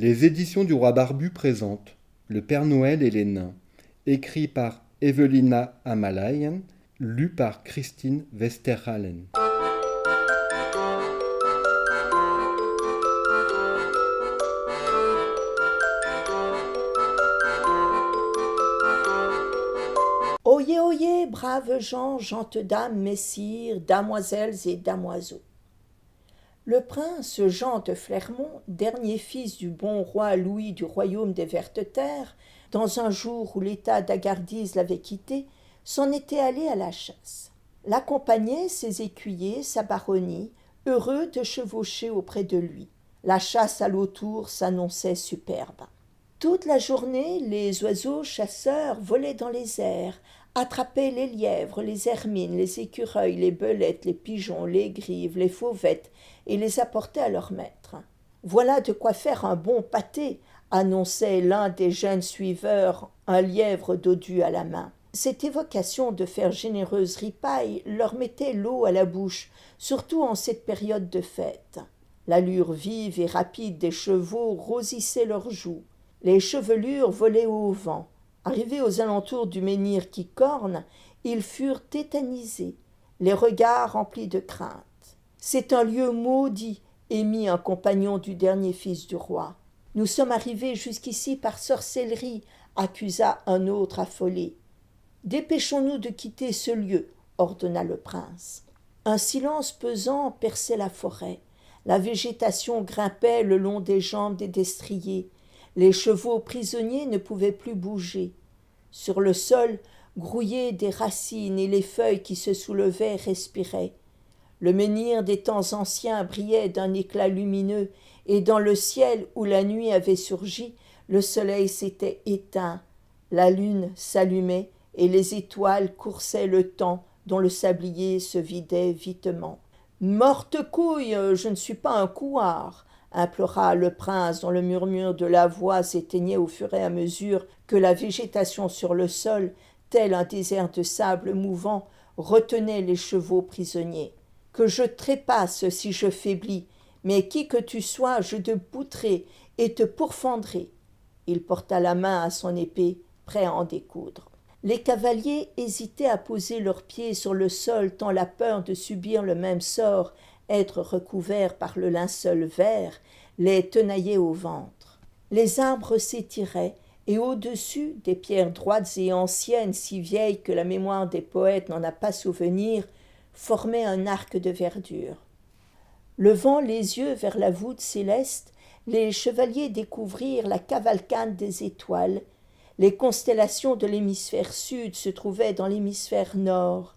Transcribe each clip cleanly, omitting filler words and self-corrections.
Les éditions du Roi Barbu présentent Le Père Noël et les nains, écrit par Evelina Amalayan, lu par Christine Westerhalen. Oyez, oyez, braves gens, gentes dames, messires, damoiselles et damoiseaux. Le prince Jean de Flermont, dernier fils du bon roi Louis du royaume des Vertes Terres, dans un jour où l'état d'Agardise l'avait quitté, s'en était allé à la chasse. L'accompagnaient ses écuyers, sa baronnie, heureux de chevaucher auprès de lui. La chasse à l'autour s'annonçait superbe. Toute la journée, les oiseaux chasseurs volaient dans les airs, attrapaient les lièvres, les hermines, les écureuils, les belettes, les pigeons, les grives, les fauvettes, et les apportaient à leur maître. « Voilà de quoi faire un bon pâté », annonçait l'un des jeunes suiveurs, un lièvre dodu à la main. Cette évocation de faire généreuse ripaille leur mettait l'eau à la bouche, surtout en cette période de fête. L'allure vive et rapide des chevaux rosissait leurs joues. Les chevelures volaient au vent. Arrivés aux alentours du menhir qui corne, ils furent tétanisés, les regards remplis de crainte. « C'est un lieu maudit », émit un compagnon du dernier fils du roi. « Nous sommes arrivés jusqu'ici par sorcellerie », accusa un autre affolé. « Dépêchons-nous de quitter ce lieu », ordonna le prince. Un silence pesant perçait la forêt. La végétation grimpait le long des jambes des destriers. Les chevaux prisonniers ne pouvaient plus bouger. Sur le sol, grouillaient des racines et les feuilles qui se soulevaient respiraient. Le menhir des temps anciens brillait d'un éclat lumineux, et dans le ciel où la nuit avait surgi, le soleil s'était éteint, la lune s'allumait, et les étoiles coursaient le temps dont le sablier se vidait vitement. « Morte couille, je ne suis pas un couard !» implora le prince dont le murmure de la voix s'éteignait au fur et à mesure que la végétation sur le sol, tel un désert de sable mouvant, retenait les chevaux prisonniers. « Que je trépasse si je faiblis, mais qui que tu sois, je te bouterai et te pourfendrai. » Il porta la main à son épée, prêt à en découdre. Les cavaliers hésitaient à poser leurs pieds sur le sol tant la peur de subir le même sort, être recouverts par le linceul vert, les tenaillait au ventre. Les arbres s'étiraient, et au-dessus, des pierres droites et anciennes, si vieilles que la mémoire des poètes n'en a pas souvenir, formait un arc de verdure. Levant les yeux vers la voûte céleste, les chevaliers découvrirent la cavalcade des étoiles. Les constellations de l'hémisphère sud se trouvaient dans l'hémisphère nord.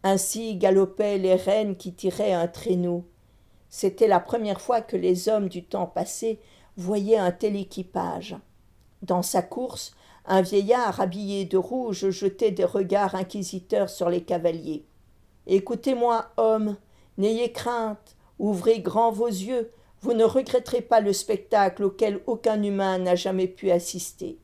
Ainsi galopaient les reines qui tiraient un traîneau. C'était la première fois que les hommes du temps passé voyaient un tel équipage. Dans sa course, un vieillard habillé de rouge jetait des regards inquisiteurs sur les cavaliers. « Écoutez-moi, hommes, n'ayez crainte, ouvrez grand vos yeux, vous ne regretterez pas le spectacle auquel aucun humain n'a jamais pu assister. »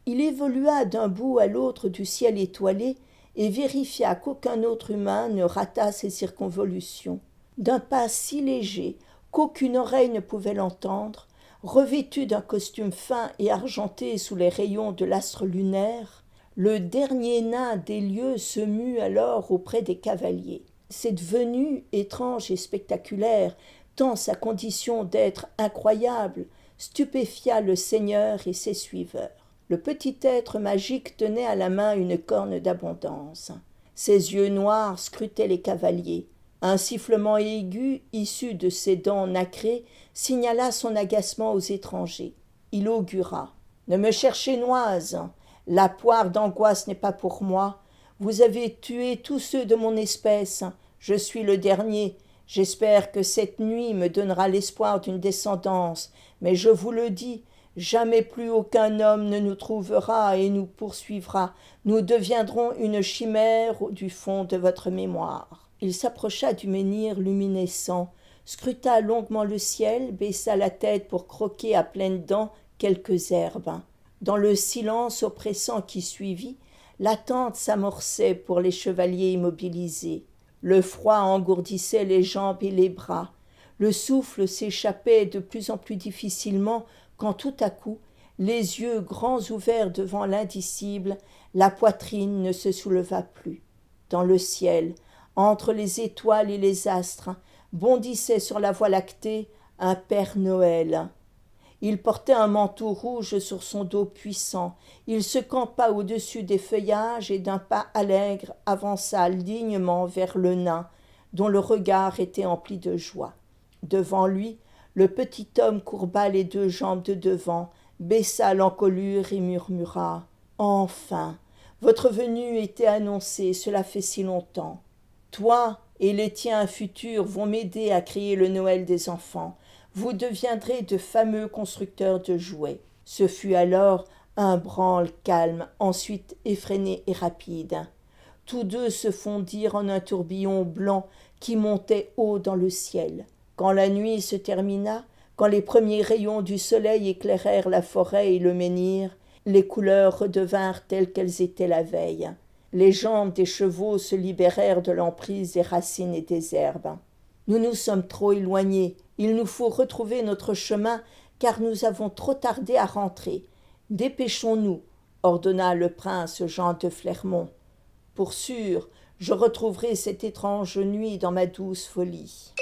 Il évolua d'un bout à l'autre du ciel étoilé et vérifia qu'aucun autre humain ne ratât ces circonvolutions. D'un pas si léger qu'aucune oreille ne pouvait l'entendre, revêtu d'un costume fin et argenté sous les rayons de l'astre lunaire, le dernier nain des lieux se mut alors auprès des cavaliers. Cette venue étrange et spectaculaire, tant sa condition d'être incroyable, stupéfia le seigneur et ses suiveurs. Le petit être magique tenait à la main une corne d'abondance. Ses yeux noirs scrutaient les cavaliers. Un sifflement aigu, issu de ses dents nacrées, signala son agacement aux étrangers. Il augura. « Ne me cherchez noise, la poire d'angoisse n'est pas pour moi. Vous avez tué tous ceux de mon espèce. Je suis le dernier. J'espère que cette nuit me donnera l'espoir d'une descendance. Mais je vous le dis, jamais plus aucun homme ne nous trouvera et nous poursuivra. Nous deviendrons une chimère du fond de votre mémoire. » Il s'approcha du menhir luminescent, scruta longuement le ciel, baissa la tête pour croquer à pleines dents quelques herbes. Dans le silence oppressant qui suivit, l'attente s'amorçait pour les chevaliers immobilisés. Le froid engourdissait les jambes et les bras. Le souffle s'échappait de plus en plus difficilement quand tout à coup, les yeux grands ouverts devant l'indicible, la poitrine ne se souleva plus. Dans le ciel, entre les étoiles et les astres, bondissait sur la voie lactée un Père Noël. Il portait un manteau rouge sur son dos puissant. Il se campa au-dessus des feuillages et d'un pas allègre avança dignement vers le nain, dont le regard était empli de joie. Devant lui, le petit homme courba les 2 jambes de devant, baissa l'encolure et murmura « Enfin, votre venue était annoncée, cela fait si longtemps. Toi et les tiens futurs vont m'aider à créer le Noël des enfants. Vous deviendrez de fameux constructeurs de jouets. » Ce fut alors un branle calme, ensuite effréné et rapide. Tous 2 se fondirent en un tourbillon blanc qui montait haut dans le ciel. Quand la nuit se termina, quand les premiers rayons du soleil éclairèrent la forêt et le menhir, les couleurs redevinrent telles qu'elles étaient la veille. Les jambes des chevaux se libérèrent de l'emprise des racines et des herbes. « Nous nous sommes trop éloignés, il nous faut retrouver notre chemin, car nous avons trop tardé à rentrer. Dépêchons-nous, » ordonna le prince Jean de Flermont. « Pour sûr, je retrouverai cette étrange nuit dans ma douce folie. »